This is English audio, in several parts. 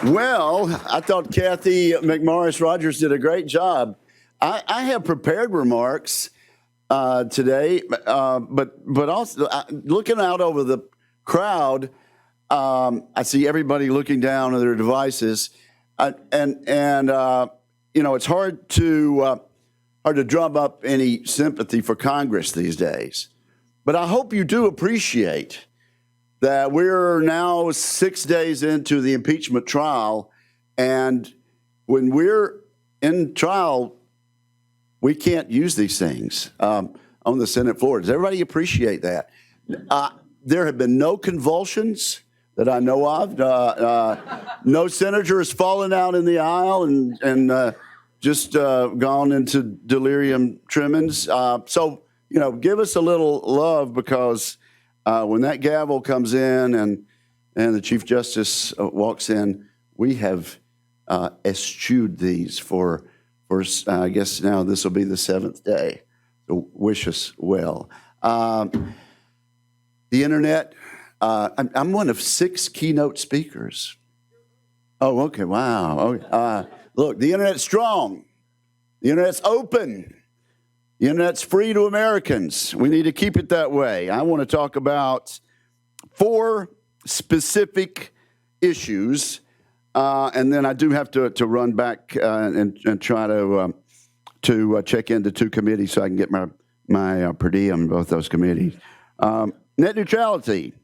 Well, I thought Kathy McMorris Rogers did a great job. I have prepared remarks today, but also looking out over the crowd, I see everybody looking down at their devices, and it's hard to drum up any sympathy for Congress these days. But I hope you do appreciate that we're now 6 days into the impeachment trial, and when we're in trial, we can't use these things on the Senate floor. Does everybody appreciate that? There have been no convulsions that I know of. No senator has fallen out in the aisle and just gone into delirium tremens. So, give us a little love, because when that gavel comes in and the Chief Justice walks in, we have eschewed these for I guess now this will be the 7th day. So wish us well. The internet, I'm one of 6 keynote speakers. Oh, okay, wow. Look, the internet's strong. The internet's open. The internet's free to Americans. We need to keep it that way. I want to talk about 4 specific issues, and then I do have to run back and try to check into 2 committees so I can get my per diem in both those committees. Net neutrality.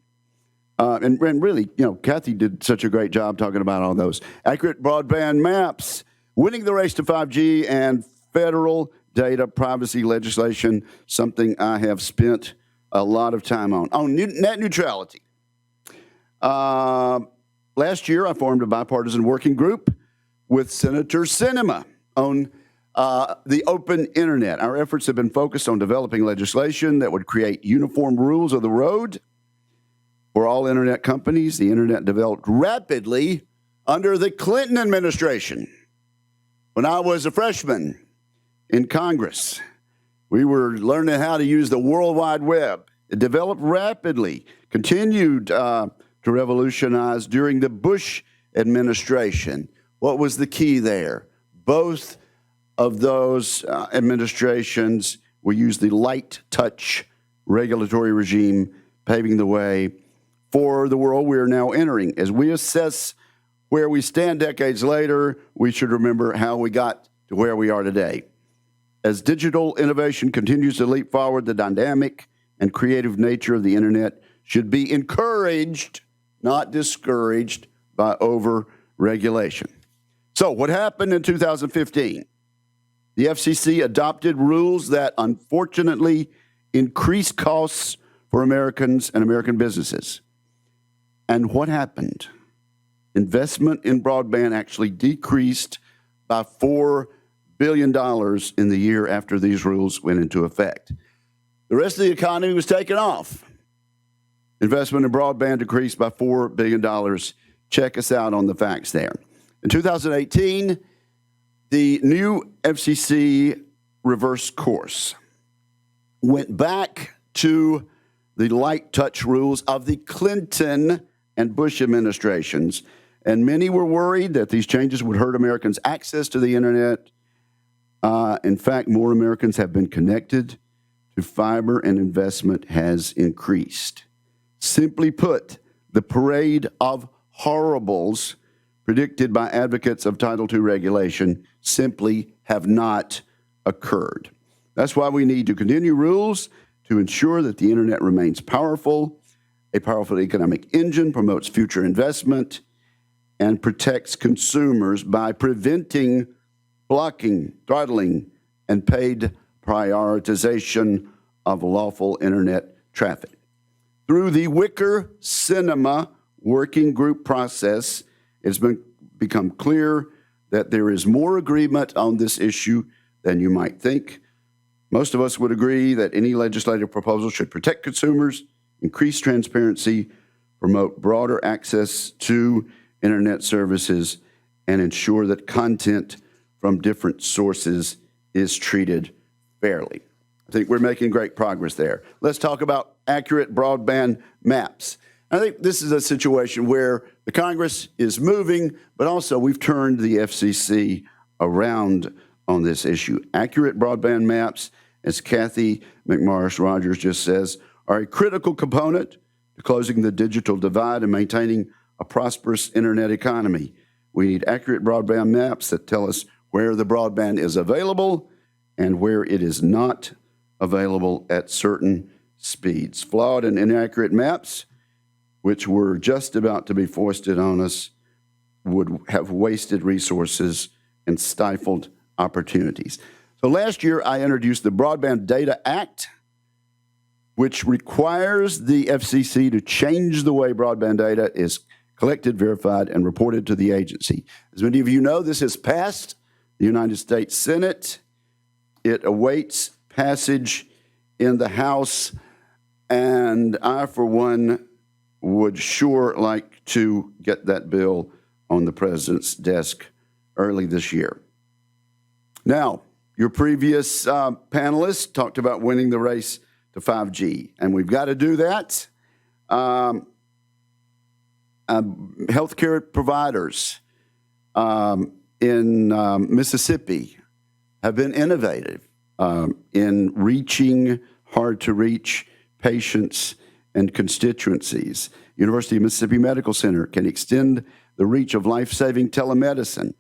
And really, Kathy did such a great job talking about all those. Accurate broadband maps, winning the race to 5G, and federal data privacy legislation, something I have spent a lot of time on. On net neutrality. Last year, I formed a bipartisan working group with Senator Sinema on the open internet. Our efforts have been focused on developing legislation that would create uniform rules of the road for all internet companies. The internet developed rapidly under the Clinton administration. When I was a freshman in Congress, we were learning how to use the World Wide Web. It developed rapidly, continued to revolutionize during the Bush administration. What was the key there? Both of those administrations will use the light touch regulatory regime, paving the way for the world we are now entering. As we assess where we stand decades later, we should remember how we got to where we are today. As digital innovation continues to leap forward, the dynamic and creative nature of the internet should be encouraged, not discouraged, by over-regulation. So what happened in 2015? The FCC adopted rules that unfortunately increased costs for Americans and American businesses. And what happened? Investment in broadband actually decreased by $4 billion in the year after these rules went into effect. The rest of the economy was taken off. Investment in broadband decreased by $4 billion. Check us out on the facts there. In 2018, the new FCC reversed course, went back to the light touch rules of the Clinton and Bush administrations, and many were worried that these changes would hurt Americans' access to the internet. In fact, more Americans have been connected to fiber, and investment has increased. Simply put, the parade of horribles predicted by advocates of Title II regulation simply have not occurred. That's why we need to continue rules to ensure that the internet remains powerful. A powerful economic engine promotes future investment and protects consumers by preventing blocking, throttling, and paid prioritization of lawful internet traffic. Through the Wicker Cinema working group process, it's become clear that there is more agreement on this issue than you might think. Most of us would agree that any legislative proposal should protect consumers, increase transparency, promote broader access to internet services, and ensure that content from different sources is treated fairly. I think we're making great progress there. Let's talk about accurate broadband maps. I think this is a situation where the Congress is moving, but also we've turned the FCC around on this issue. Accurate broadband maps, as Kathy McMorris-Rogers just says, are a critical component to closing the digital divide and maintaining a prosperous internet economy. We need accurate broadband maps that tell us where the broadband is available and where it is not available at certain speeds. Flawed and inaccurate maps, which were just about to be foisted on us, would have wasted resources and stifled opportunities. So last year, I introduced the Broadband Data Act, which requires the FCC to change the way broadband data is collected, verified, and reported to the agency. As many of you know, this has passed the United States Senate. It awaits passage in the House, and I, for one, would sure like to get that bill on the president's desk early this year. Now, your previous panelists talked about winning the race to 5G, and we've got to do that. Healthcare providers in Mississippi have been innovative in reaching hard-to-reach patients and constituencies. University of Mississippi Medical Center can extend the reach of life-saving telemedicine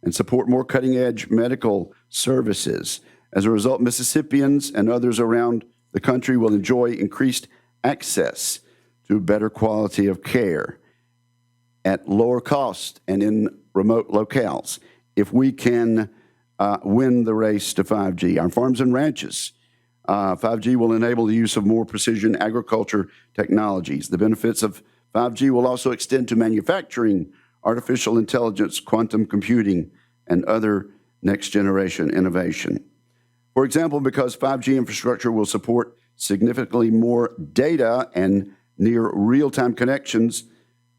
and support more cutting-edge medical services. As a result, Mississippians and others around the country will enjoy increased access to better quality of care at lower cost and in remote locales if we can win the race to 5G. On farms and ranches, 5G will enable the use of more precision agriculture technologies. The benefits of 5G will also extend to manufacturing, artificial intelligence, quantum computing, and other next-generation innovation. For example, because 5G infrastructure will support significantly more data and near real-time connections,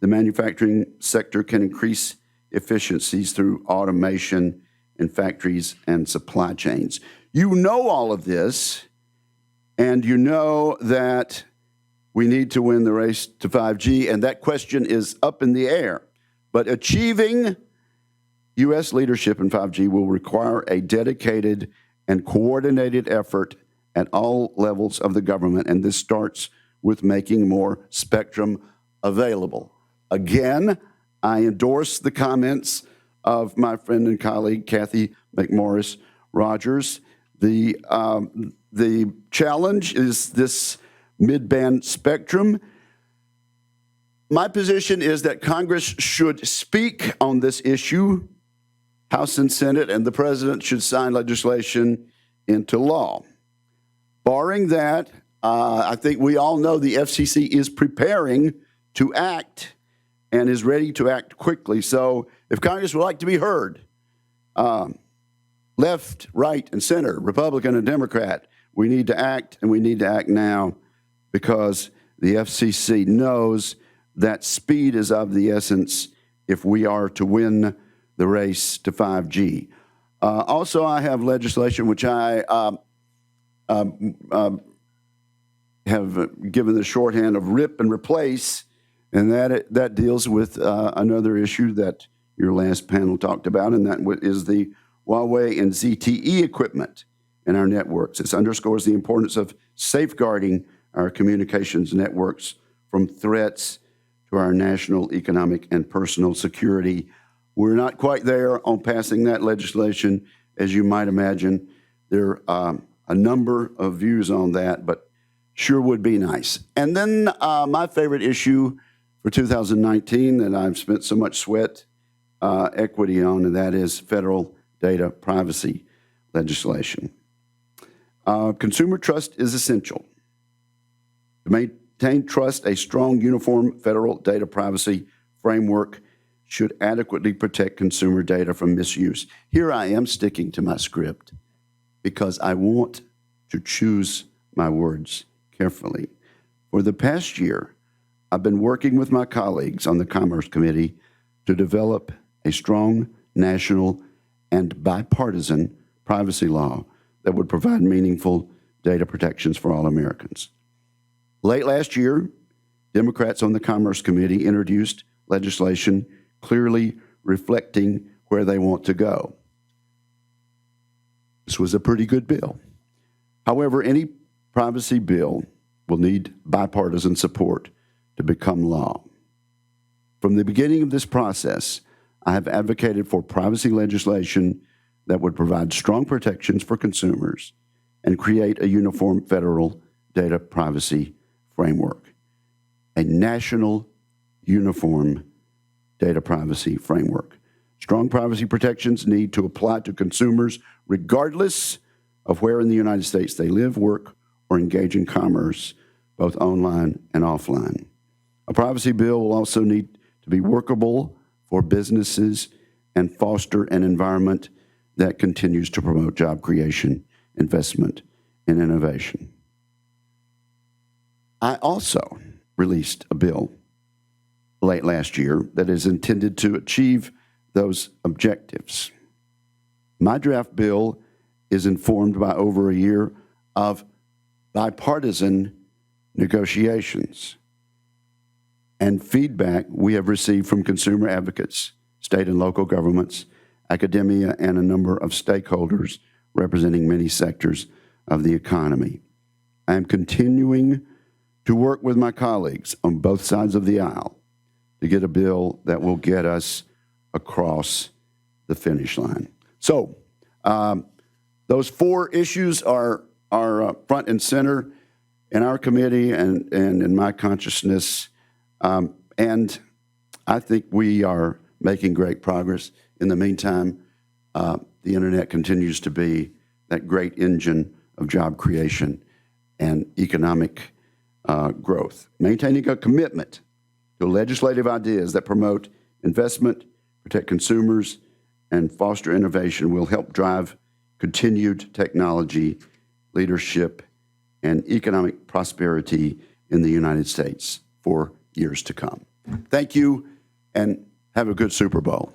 the manufacturing sector can increase efficiencies through automation in factories and supply chains. You know all of this, and you know that we need to win the race to 5G, and that question is up in the air. But achieving U.S. leadership in 5G will require a dedicated and coordinated effort at all levels of the government, and this starts with making more spectrum available. Again, I endorse the comments of my friend and colleague, Kathy McMorris-Rogers. The challenge is this mid-band spectrum. My position is that Congress should speak on this issue, House and Senate, and the president should sign legislation into law. Barring that, I think we all know the FCC is preparing to act and is ready to act quickly. So if Congress would like to be heard, left, right, and center, Republican and Democrat, we need to act, and we need to act now because the FCC knows that speed is of the essence if we are to win the race to 5G. Also, I have legislation which I have given the shorthand of RIP and replace, and that deals with another issue that your last panel talked about, and that is the Huawei and ZTE equipment in our networks. This underscores the importance of safeguarding our communications networks from threats to our national economic and personal security. We're not quite there on passing that legislation, as you might imagine. There are a number of views on that, but sure would be nice. And then my favorite issue for 2019 that I've spent so much sweat equity on, and that is federal data privacy legislation. Consumer trust is essential. To maintain trust, a strong, uniform federal data privacy framework should adequately protect consumer data from misuse. Here I am sticking to my script because I want to choose my words carefully. For the past year, I've been working with my colleagues on the Commerce Committee to develop a strong national and bipartisan privacy law that would provide meaningful data protections for all Americans. Late last year, Democrats on the Commerce Committee introduced legislation clearly reflecting where they want to go. This was a pretty good bill. However, any privacy bill will need bipartisan support to become law. From the beginning of this process, I have advocated for privacy legislation that would provide strong protections for consumers and create a uniform federal data privacy framework, a national uniform data privacy framework. Strong privacy protections need to apply to consumers regardless of where in the United States they live, work, or engage in commerce, both online and offline. A privacy bill will also need to be workable for businesses and foster an environment that continues to promote job creation, investment, and innovation. I also released a bill late last year that is intended to achieve those objectives. My draft bill is informed by over a year of bipartisan negotiations and feedback we have received from consumer advocates, state and local governments, academia, and a number of stakeholders representing many sectors of the economy. I am continuing to work with my colleagues on both sides of the aisle to get a bill that will get us across the finish line. So those four issues are front and center in our committee and in my consciousness. And I think we are making great progress. In the meantime, the internet continues to be that great engine of job creation and economic growth. Maintaining a commitment to legislative ideas that promote investment, protect consumers, and foster innovation will help drive continued technology leadership and economic prosperity in the United States for years to come. Thank you, and have a good Super Bowl.